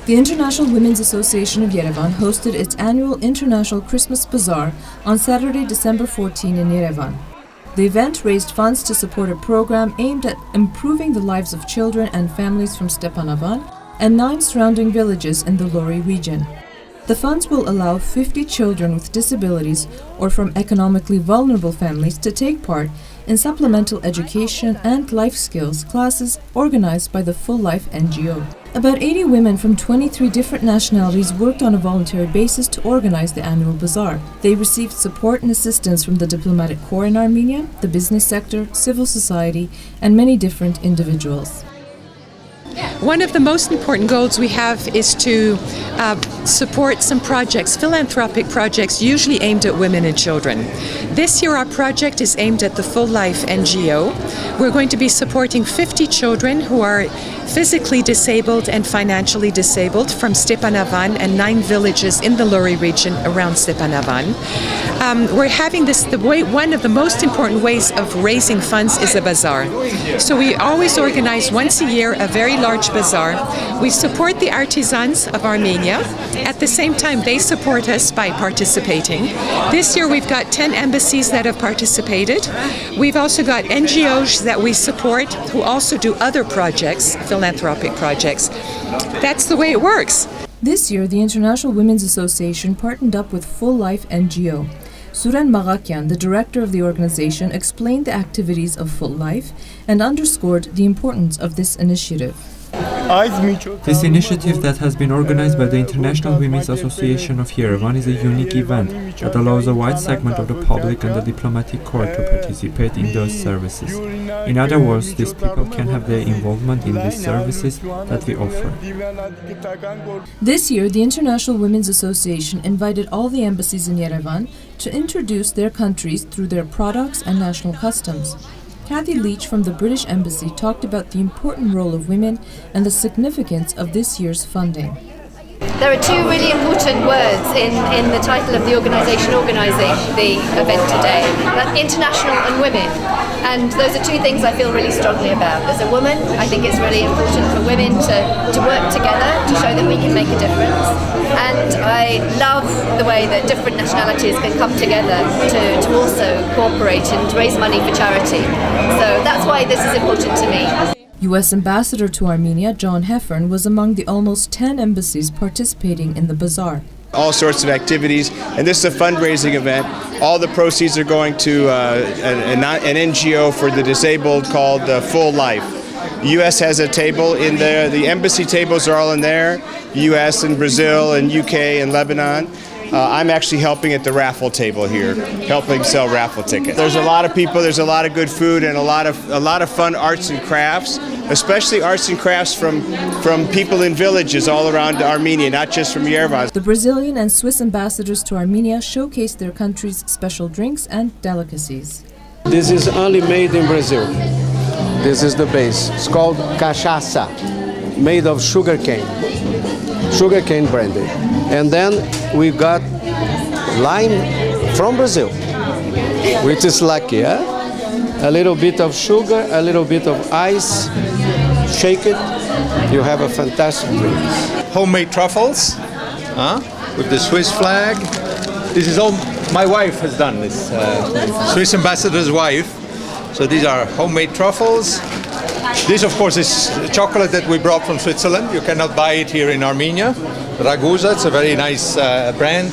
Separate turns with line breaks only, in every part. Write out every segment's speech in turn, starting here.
The International Women's Association of Yerevan hosted its annual International Christmas Bazaar on Saturday, December 14 in Yerevan. The event raised funds to support a program aimed at improving the lives of children and families from Stepanavan and 9 surrounding villages in the Lori region. The funds will allow 50 children with disabilities or from economically vulnerable families to take part in supplemental education and life skills classes organized by the Life NGO. About 80 women from 23 different nationalities worked on a voluntary basis to organize the annual bazaar. They received support and assistance from the diplomatic corps in Armenia, the business sector, civil society, and many different individuals.
One of the most important goals we have is to support some projects, philanthropic projects, usually aimed at women and children. This year our project is aimed at the Life NGO. We're going to be supporting 50 children who are physically disabled and financially disabled from Stepanavan and 9 villages in the Lori region around Stepanavan. We're having this, one of the most important ways of raising funds is a bazaar. So we always organize once a year a very large bazaar. We support the artisans of Armenia. At the same time, they support us by participating. This year we've got 10 embassies that have participated. We've also got NGOs that we support who also do other projects, philanthropic projects. That's the way it works.
This year, the International Women's Association partnered up with Life NGO. Suren Magakyan, the director of the organization, explained the activities of Life and underscored the importance of this initiative.
This initiative that has been organized by the International Women's Association of Yerevan is a unique event that allows a wide segment of the public and the diplomatic corps to participate in those services. In other words, these people can have their involvement in these services that we offer.
This year, the International Women's Association invited all the embassies in Yerevan to introduce their countries through their products and national customs. Kathy Leach from the British Embassy talked about the important role of women and the significance of this year's funding.
There are 2 really important words in the title of the organisation organising the event today. That's international and women. And those are 2 things I feel really strongly about. As a woman, I think it's really important for women to work together to show that we can make a difference. And I love the way that different nationalities can come together to also cooperate and raise money for charity. So that's why this is important to me.
U.S. Ambassador to Armenia, John Heffern, was among the almost 10 embassies participating in the bazaar.
All sorts of activities, and this is a fundraising event. All the proceeds are going to an NGO for the disabled called Life. The U.S. has a table in there. The embassy tables are all in there. U.S. and Brazil and UK and Lebanon. I'm actually helping at the raffle table here, helping sell raffle tickets. There's a lot of people, there's a lot of good food, and a lot of fun arts and crafts, especially arts and crafts from people in villages all around Armenia, not just from Yerevan.
The Brazilian and Swiss ambassadors to Armenia showcased their country's special drinks and delicacies.
This is only made in Brazil. This is the base. It's called cachaça, made of sugarcane brandy. And then we got lime from Brazil, which is lucky, eh? A little bit of sugar, a little bit of ice, shake it, you have a fantastic drink.
Homemade truffles, with the Swiss flag. This is all my wife has done, this Swiss ambassador's wife. So these are homemade truffles. This, of course, is chocolate that we brought from Switzerland. You cannot buy it here in Armenia. Ragusa, it's a very nice brand.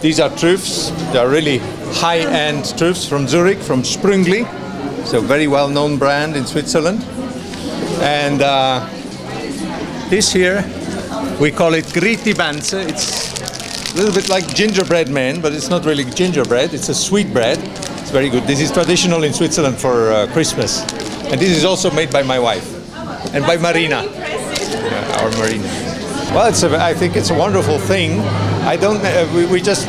These are truffes. They are really high-end truffes from Zurich, from Sprüngli. It's a very well-known brand in Switzerland. And this here, we call it Griti Banze. It's a little bit like gingerbread man, but it's not really gingerbread. It's a sweet bread. It's very good. This is traditional in Switzerland for Christmas. And this is also made by my wife and by Marina, our Marina. Well, I think it's a wonderful thing.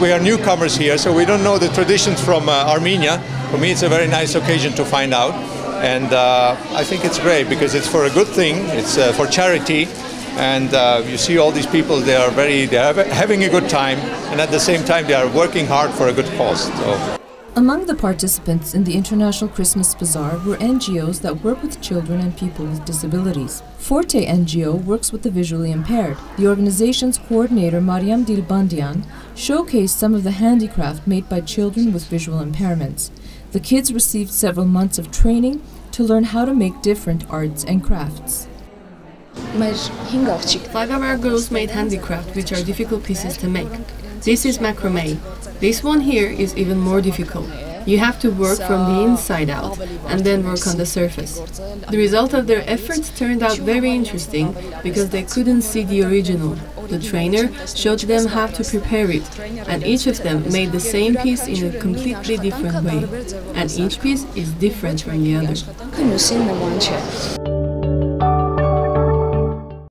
We are newcomers here, so we don't know the traditions from Armenia. For me, it's a very nice occasion to find out, and I think it's great because it's for a good thing. It's for charity, and you see all these people. They are having a good time, and at the same time, they are working hard for a good cause. So.
Among the participants in the International Christmas Bazaar were NGOs that work with children and people with disabilities. Forte NGO works with the visually impaired. The organization's coordinator, Mariam Dilbandian, showcased some of the handicraft made by children with visual impairments. The kids received several months of training to learn how to make different arts and crafts.
5 of our girls made handicraft, which are difficult pieces to make. This is macrame. This one here is even more difficult. You have to work from the inside out and then work on the surface. The result of their efforts turned out very interesting because they couldn't see the original. The trainer showed them how to prepare it, and each of them made the same piece in a completely different way. And each piece is different from the other.